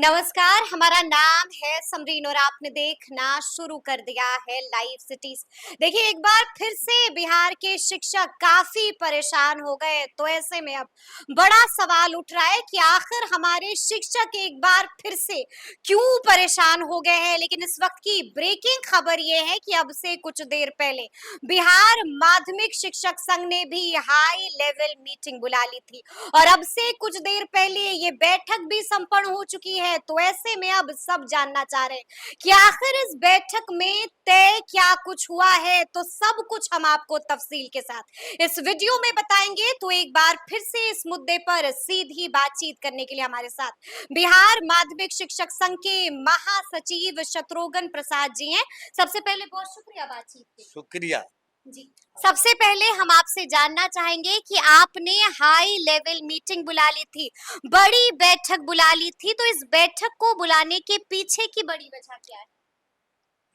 नमस्कार, हमारा नाम है समरीन और आपने देखना शुरू कर दिया है लाइव सिटीज। देखिए, एक बार फिर से बिहार के शिक्षक काफी परेशान हो गए, तो ऐसे में अब बड़ा सवाल उठ रहा है कि आखिर हमारे शिक्षक एक बार फिर से क्यों परेशान हो गए हैं। लेकिन इस वक्त की ब्रेकिंग खबर ये है कि अब से कुछ देर पहले बिहार माध्यमिक शिक्षक संघ ने भी हाई लेवल मीटिंग बुला ली थी और अब से कुछ देर पहले ये बैठक भी संपन्न हो चुकी है। तो ऐसे में अब सब जानना चाह रहे हैं कि आखिर इस बैठक में तय क्या कुछ हुआ है। तो सब कुछ हम आपको तफसील के साथ इस वीडियो में बताएंगे। तो एक बार फिर से इस मुद्दे पर सीधी बातचीत करने के लिए हमारे साथ बिहार माध्यमिक शिक्षक संघ के महासचिव शत्रुघ्न प्रसाद जी हैं। सबसे पहले बहुत शुक्रिया बातचीत के लिए। शुक्रिया जी, सबसे पहले हम आपसे जानना चाहेंगे कि आपने हाई लेवल मीटिंग बुला ली थी, बड़ी बैठक बुला ली थी, तो इस बैठक को बुलाने के पीछे की बड़ी वजह क्या है?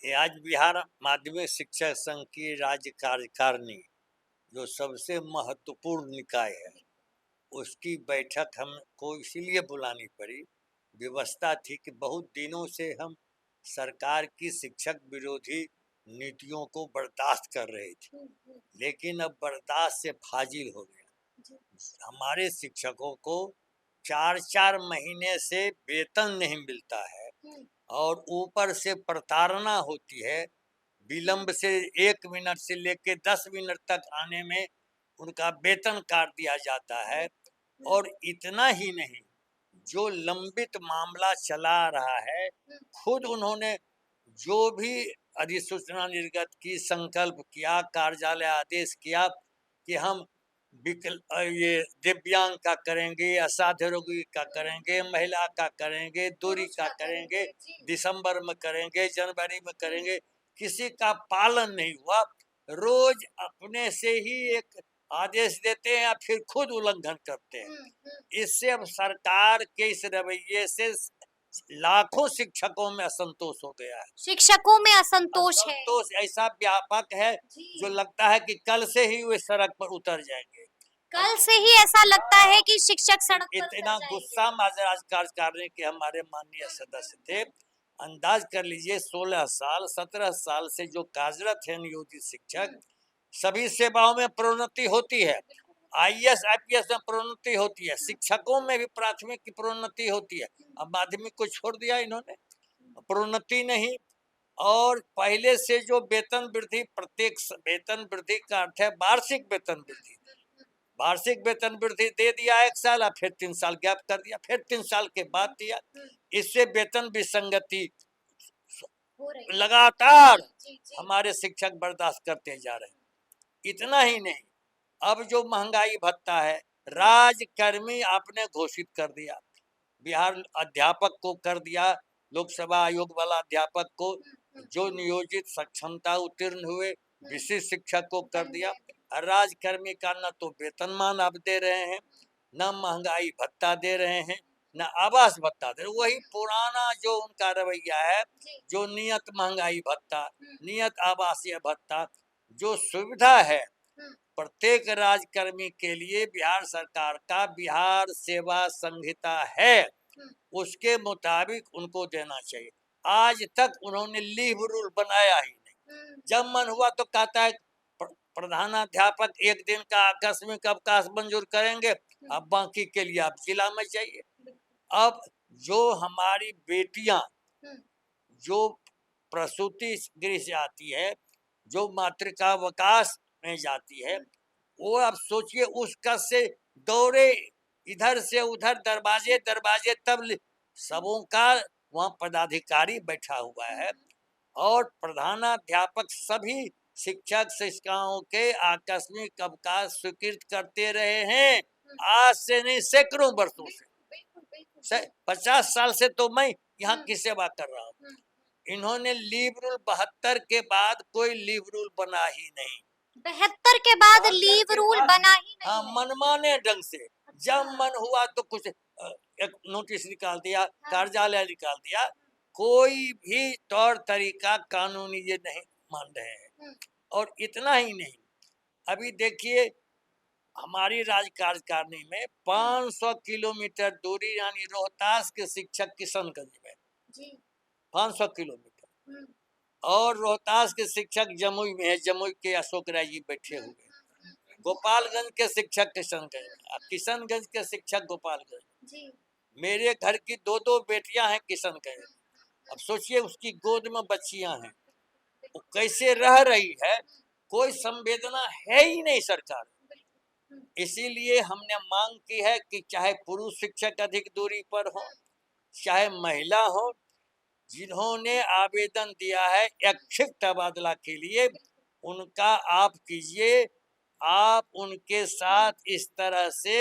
ये आज बिहार माध्यमिक शिक्षक संघ की राज्य कार्यकारिणी जो सबसे महत्वपूर्ण निकाय है, उसकी बैठक हमको इसीलिए बुलानी पड़ी। व्यवस्था थी कि बहुत दिनों से हम सरकार की शिक्षक विरोधी नीतियों को बर्दाश्त कर रहे थे, लेकिन अब बर्दाश्त से फाजिल हो गया। हमारे शिक्षकों को 4-4 महीने से वेतन नहीं मिलता है और ऊपर से प्रताड़ना होती है। विलंब से 1 मिनट से लेके 10 मिनट तक आने में उनका वेतन काट दिया जाता है। और इतना ही नहीं, जो लंबित मामला चला रहा है, खुद उन्होंने जो भी अधिसूचना निर्गत की, संकल्प किया, कार्यालय आदेश किया कि हम ये दिव्यांग का करेंगे, असाध्य रोगी का करेंगे, महिला का करेंगे, दूरी का करेंगे, दिसंबर में करेंगे, जनवरी में करेंगे, किसी का पालन नहीं हुआ। रोज अपने से ही एक आदेश देते हैं या फिर खुद उल्लंघन करते हैं। इससे अब सरकार के इस रवैये से लाखों शिक्षकों में असंतोष हो गया है। शिक्षकों में असंतोष है। असंतोष ऐसा व्यापक है जो लगता है कि कल से ही वे सड़क पर उतर जाएंगे। कल से ही ऐसा लगता है कि शिक्षक सड़क पर उतर इतना जाएंगे। गुस्सा आज कार्यकारिणी के हमारे माननीय सदस्य थे। अंदाज कर लीजिए, 16 साल 17 साल से जो कार्यरत है नियोजित शिक्षक, सभी सेवाओं में प्रोन्नति होती है। आईएएस आईपीएस में प्रोन्नति होती है, शिक्षकों में भी प्राथमिक की प्रोन्नति होती है। अब माध्यमिक को छोड़ दिया इन्होंने, प्रोन्नति नहीं। और पहले से जो वेतन वृद्धि, प्रत्येक वेतन वृद्धि का अर्थ है वार्षिक वेतन वृद्धि। वार्षिक वेतन वृद्धि दे दिया 1 साल, और फिर 3 साल गैप कर दिया, फिर 3 साल के बाद दिया। इससे वेतन विसंगति लगातार हमारे शिक्षक बर्दाश्त करते जा रहे हैं। इतना ही नहीं, अब जो महंगाई भत्ता है, राजकर्मी आपने घोषित कर दिया, बिहार अध्यापक को कर दिया, लोकसेवा आयोग वाला अध्यापक को, जो नियोजित सक्षमता उत्तीर्ण हुए विशिष्ट शिक्षक को कर दिया। राजकर्मी का न तो वेतनमान आप दे रहे हैं, न महंगाई भत्ता दे रहे हैं, न आवास भत्ता दे रहे। वही पुराना जो उनका रवैया है, जो नियत महंगाई भत्ता, नियत आवासीय भत्ता, जो सुविधा है प्रत्येक राजकर्मी के लिए बिहार सरकार का बिहार सेवा संहिता है, उसके मुताबिक उनको देना चाहिए। आज तक उन्होंने लीव रूल बनाया ही नहीं। जब मन हुआ तो कहता है प्रधानाध्यापक 1 दिन का आकस्मिक अवकाश मंजूर करेंगे, अब बाकी के लिए आप जिला में जाइए। अब जो हमारी बेटियां जो प्रसूति गृह से आती है, जो मातृकावकाश में जाती है, वो अब सोचिए उस कस से दौड़े इधर से उधर, दरवाजे दरवाजे, तब सबों का वहाँ पदाधिकारी बैठा हुआ है और प्रधानाध्यापक सभी शिक्षक शिक्षिकाओं के आकस्मिक अवकाश स्वीकृत करते रहे हैं। आज से नहीं, सैकड़ों वर्षों से, 50 साल से तो मैं यहाँ की सेवा कर रहा हूँ। इन्होंने लीव रूल 72 के बाद कोई लीव रूल बना ही नहीं। 72 के बाद लीव रूल बना ही नहीं। हाँ, मनमाने ढंग से जब मन हुआ तो कुछ एक नोटिस निकाल दिया, कार्यालय निकाल दिया। कोई भी तौर तरीका कानूनी ये नहीं मान रहे हैं। और इतना ही नहीं, अभी देखिए हमारी राज्य कार्यकारिणी में 500 किलोमीटर दूरी यानी रोहतास के शिक्षक किशनगंज में जी 500 किलोमीटर, हम्म, और रोहतास के शिक्षक जमुई में है, जमुई के अशोक राय जी बैठे हुए हैं। गोपालगंज के शिक्षक किशनगंज में, अब किशनगंज के शिक्षक गोपालगंज। जी मेरे घर की दो दो बेटियां हैं किशनगंज। अब सोचिए उसकी गोद में बच्चियां हैं, वो कैसे रह रही है, कोई संवेदना है ही नहीं सरकार। इसीलिए हमने मांग की है कि चाहे पुरुष शिक्षक अधिक दूरी पर हो, चाहे महिला हो, जिन्होंने आवेदन दिया है ऐच्छिक तबादला के लिए, उनका आप कीजिए। आप उनके साथ इस तरह से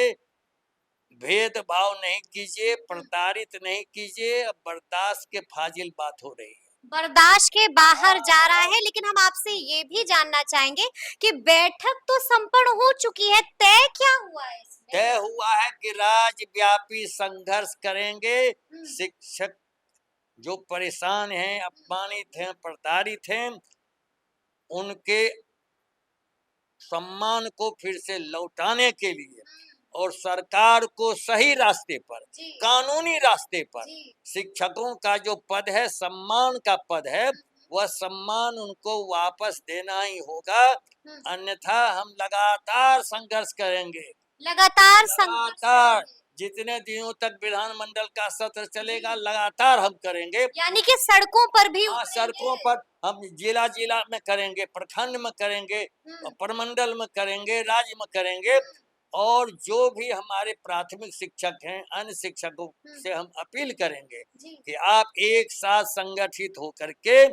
भेदभाव नहीं कीजिए, प्रताड़ित नहीं कीजिए। अब बर्दाश्त के फाजिल बात हो रही है, बर्दाश्त के बाहर जा रहा है। लेकिन हम आपसे ये भी जानना चाहेंगे कि बैठक तो संपन्न हो चुकी है, तय क्या हुआ है इसमें? तय हुआ है कि राज्यव्यापी संघर्ष करेंगे। शिक्षक जो परेशान हैं, अपमानित हैं, प्रताड़ित हैं, उनके सम्मान को फिर से लौटाने के लिए और सरकार को सही रास्ते पर, कानूनी रास्ते पर, शिक्षकों का जो पद है, सम्मान का पद है, वह सम्मान उनको वापस देना ही होगा। अन्यथा हम लगातार संघर्ष करेंगे, लगातार जितने दिनों तक विधानमंडल का सत्र चलेगा, लगातार हम करेंगे। यानी कि सड़कों पर भी हाँ, सड़कों पर हम जिला जिला में करेंगे, प्रखंड में करेंगे, प्रमंडल में करेंगे, राज्य में करेंगे। और जो भी हमारे प्राथमिक शिक्षक हैं, अन्य शिक्षकों से हम अपील करेंगे कि आप एक साथ संगठित होकर के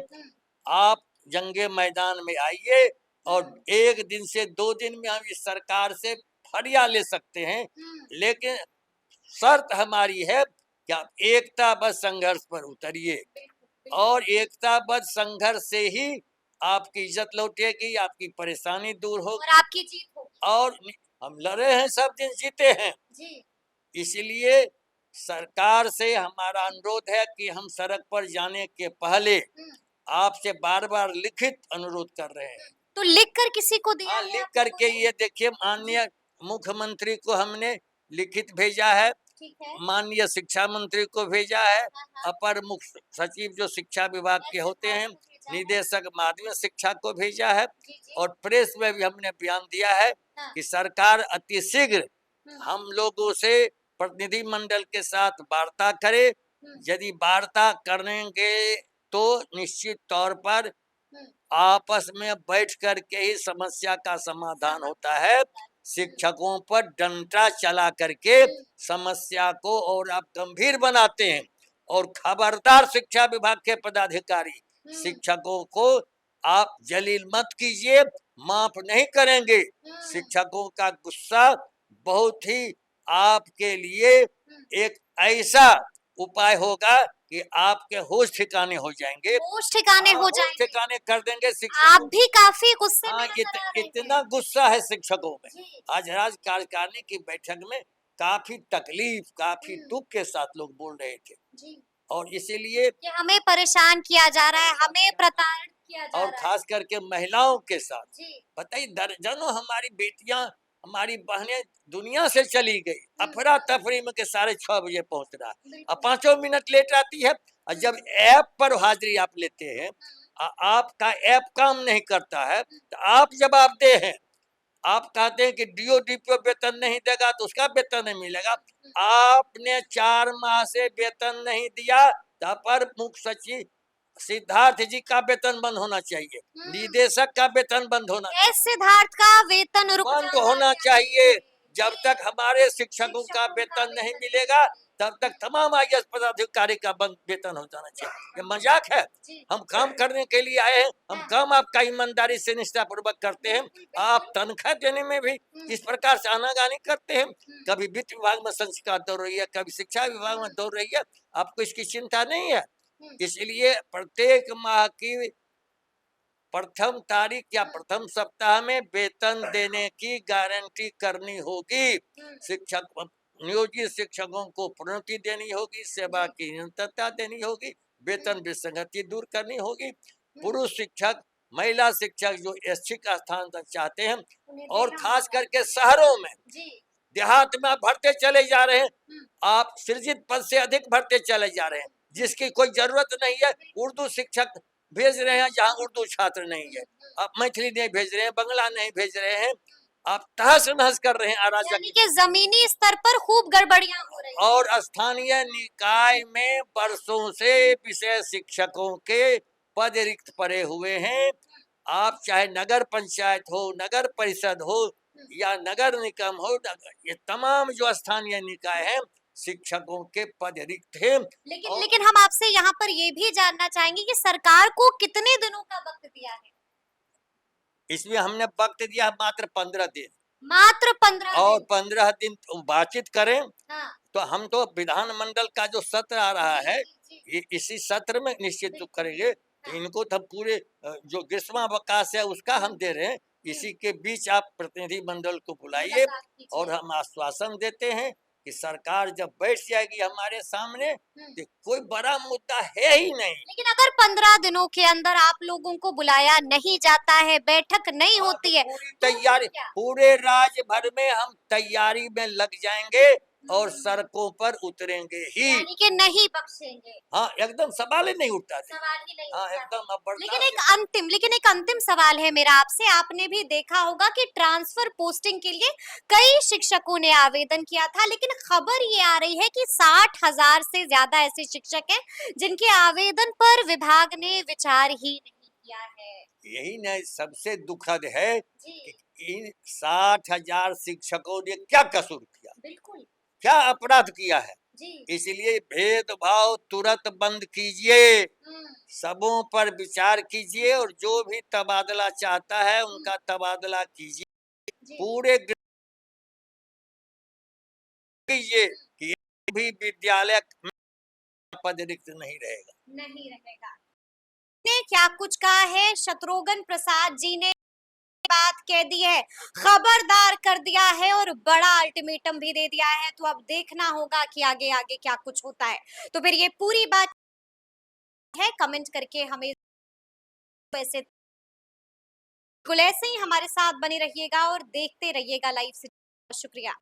आप जंगे मैदान में आइए, और एक दिन से 2 दिन में हम इस सरकार से फरिया ले सकते हैं। लेकिन शर्त हमारी है कि आप एकताबद्ध संघर्ष पर उतरिए, और एकताबद्ध संघर्ष से ही आपकी इज्जत लौटेगी, आपकी परेशानी दूर होगी और आपकी जीत होगी। और हम लड़े हैं, सब दिन जीते हैं जी। इसलिए सरकार से हमारा अनुरोध है कि हम सड़क पर जाने के पहले आपसे बार बार लिखित अनुरोध कर रहे हैं। तो लिख कर किसी को दिया है? लिख करके ये देखिए, माननीय मुख्यमंत्री को हमने लिखित भेजा है, माननीय शिक्षा मंत्री को भेजा है, अपर मुख्य सचिव जो शिक्षा विभाग के होते हैं, निदेशक माध्यमिक शिक्षा को भेजा है, और प्रेस में भी हमने बयान दिया है कि सरकार अतिशीघ्र हम लोगों से प्रतिनिधि मंडल के साथ वार्ता करे। यदि वार्ता करेंगे तो निश्चित तौर पर आपस में बैठ कर के ही समस्या का समाधान होता है। शिक्षकों पर डंडा चला करके समस्या को और आप गंभीर बनाते हैं। और खबरदार शिक्षा विभाग के पदाधिकारी, शिक्षकों को आप जलील मत कीजिए, माफ नहीं करेंगे। शिक्षकों का गुस्सा बहुत ही आपके लिए एक ऐसा उपाय होगा कि आपके होश ठिकाने हो जाएंगे, होश ठिकाने हो जाएंगे, ठिकाने कर देंगे। आप भी काफी गुस्से में नजर आ रहे इतना गुस्सा है शिक्षकों में। आज राज्य कार्यकारिणी की बैठक में काफी तकलीफ, काफी दुख के साथ लोग बोल रहे थे, और इसीलिए हमें परेशान किया जा रहा है, हमें प्रताड़ित किया जा और रहा है, खास करके महिलाओं के साथ। बताइए, दर्जनों हमारी बेटियां, हमारी बहनें दुनिया से चली गई, अफरा तफरी में के 6:30 बजे पहुंच रहा है, अब 5 मिनट लेट आती है। और जब ऐप पर हाजिरी आप लेते हैं, आपका ऐप काम नहीं करता है, तो आप जवाबदेह हैं। आप कहते हैं कि डीओ वेतन नहीं देगा तो उसका वेतन नहीं मिलेगा। आपने 4 माह से वेतन नहीं दिया, तो पर मुख्य सचिव सिद्धार्थ जी का वेतन बंद होना चाहिए, निदेशक का वेतन बंद होना चाहिए, सिद्धार्थ का वेतन बंद होना चाहिए। जब तक हमारे शिक्षकों का वेतन नहीं मिलेगा, तब तक तमाम आईएएस पदाधिकारी का बंद वेतन हो जाना चाहिए। ये मजाक है? हम काम करने के लिए आए हैं, हम काम आपका ईमानदारी से निष्ठा पूर्वक करते हैं। आप तनख्वाह देने में भी इस प्रकार से आनाकानी करते हैं। कभी वित्त विभाग में संस्कार दौड़ रही है, कभी शिक्षा विभाग में दौड़ रही है, आपको इसकी चिंता नहीं है। इसलिए प्रत्येक माह की प्रथम तारीख या प्रथम सप्ताह में वेतन देने की गारंटी करनी होगी। शिक्षक, नियोजित शिक्षकों को प्रोन्नति देनी होगी, सेवा की निरंतरता देनी होगी, वेतन विसंगति दूर करनी होगी। पुरुष शिक्षक, महिला शिक्षक जो ऐच्छिक स्थान तक चाहते हैं, उन्हें और देना खास होगा। करके शहरों में, जी। देहात में आप भरते चले जा रहे हैं, हम्म, आप सृजित पद से अधिक भरते चले जा रहे हैं, जिसकी कोई जरूरत नहीं है। उर्दू शिक्षक भेज रहे हैं जहाँ उर्दू छात्र नहीं है, आप मैथिली नहीं भेज रहे हैं, बंगला नहीं भेज रहे हैं, आप तहस नहस कर रहे हैं अराजक। यानी कि जमीनी स्तर पर खूब गड़बड़ियां हो रही हैं। और स्थानीय निकाय में वर्षों से विषय शिक्षकों के पद रिक्त पड़े हुए हैं। आप चाहे नगर पंचायत हो, नगर परिषद हो या नगर निगम हो, ये तमाम जो स्थानीय निकाय है, शिक्षकों के पद रिक्त हैं। लेकिन लेकिन हम आपसे यहाँ पर ये भी जानना चाहेंगे कि सरकार को कितने दिनों का वक्त दिया है? इसमें हमने वक्त दिया मात्र 15 दिन, मात्र 15 और दिन। 15 दिन बातचीत करें। हाँ। तो हम तो विधानमंडल का जो सत्र आ रहा जी, है, जी, जी। ये इसी सत्र में निश्चित बिल्कुल। करेंगे। हाँ। इनको तो पूरे जो ग्रीष्मावकाश है उसका हम दे रहे हैं, इसी के बीच आप प्रतिनिधि मंडल को बुलाइए, मुलाकात कीजिए। और हम आश्वासन देते हैं कि सरकार जब बैठ जाएगी हमारे सामने, तो कोई बड़ा मुद्दा है ही नहीं। लेकिन अगर 15 दिनों के अंदर आप लोगों को बुलाया नहीं जाता है, बैठक नहीं हाँ, होती है, पूरी तो फिर तैयारी, क्या? पूरे राज्य भर में हम तैयारी में लग जाएंगे और सड़कों पर उतरेंगे ही। यानी कि नहीं बख्शेंगे, हाँ, एकदम सवाल ही नहीं उठता था। सवाल ही नहीं हाँ, उठता। एकदम अब लेकिन एक अंतिम सवाल है मेरा आपसे। आपने भी देखा होगा कि ट्रांसफर पोस्टिंग के लिए कई शिक्षकों ने आवेदन किया था, लेकिन खबर ये आ रही है कि 60,000 से ज्यादा ऐसे शिक्षक हैं जिनके आवेदन पर विभाग ने विचार ही नहीं किया है। यही न सबसे दुखद है जी। कि इन 60,000 शिक्षकों ने क्या कसूर किया, बिल्कुल। क्या अपराध किया है। जी। इसलिए भेदभाव तुरंत बंद कीजिए, हम्म, सबों पर विचार कीजिए, और जो भी तबादला चाहता है उनका तबादला कीजिए। जी। पूरे कीजिए कि एक भी विद्यालय में पद रिक्त नहीं रहेगा। नहीं रहेगा। ने क्या कुछ कहा है, शत्रुघ्न प्रसाद जी ने बात कह दी है, खबरदार कर दिया है और बड़ा अल्टीमेटम भी दे दिया है। तो अब देखना होगा कि आगे आगे क्या कुछ होता है। तो फिर ये पूरी बात है, कमेंट करके हमें ऐसे बिल्कुल ऐसे ही हमारे साथ बने रहिएगा और देखते रहिएगा लाइव से। शुक्रिया।